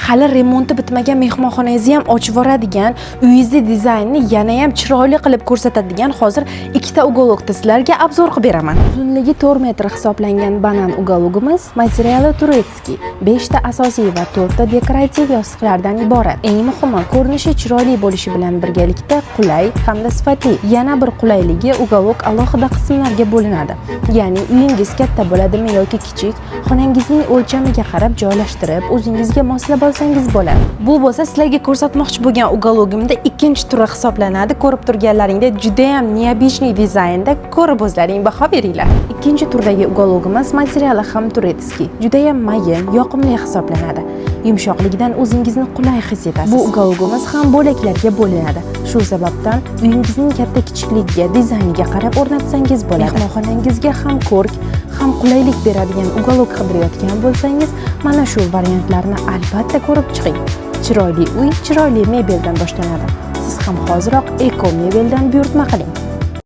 hali remonti bitmagan mehmonxonangizni ham ochib yuboradigan, uyingizni dizaynini yana ham chiroyli qilib ko'rsatadigan hozir ikkita uголокni sizlarga obzor qilib beraman. Uzunligi 4 metr hisoblangan banan uгологimiz materiali turetskiy, 5 ta asosiy va 4 ta dekorativ yostiqlardan iborat. Eng muhimi, ko'rinishi chiroyli bo'lishi bilan birgalikda qulay hamda sifatli. Yana bir qulayligi uголок alohida qismlarga bo'linadi. Ya'ni uyingiz katta bo'ladimi yoki kichik, xonangizning o'lchamiga qarab joylashtirib, o'zingizga moslab olsangiz bo'ladi. Bu bo'lsa sizlarga ko'rsatmoqchi bo'lgan uгологimda ikkinchi turi hisoblanadi. Ko'rib turganlaringdek juda ham neobычный dizaynda, ko'rib o'zlaring baho beringlar. Ikkinchi turdagi uгологimiz materiali ham turetskiy, juda ham mayin, yoqimli hisoblanadi. Yumshoqligidan o'zingizni qulay his etasiz. Bu uгологimiz ham bo'laklarga bo'linadi. Shu sababdan uyingizning katta kichikligiga, dizayniga qarab o'rnatsangiz bo'ladi. Mehmonxonangizga ham ko'rk, ham qulaylik beradigan uголок qidirayotgan bo'lsangiz, mana shu variantlarni albatta ko'rib chiqing. Chiroyli uy chiroyli mebeldan boshlanadi. Siz ham hoziroq eko mebeldan buyurtma qiling.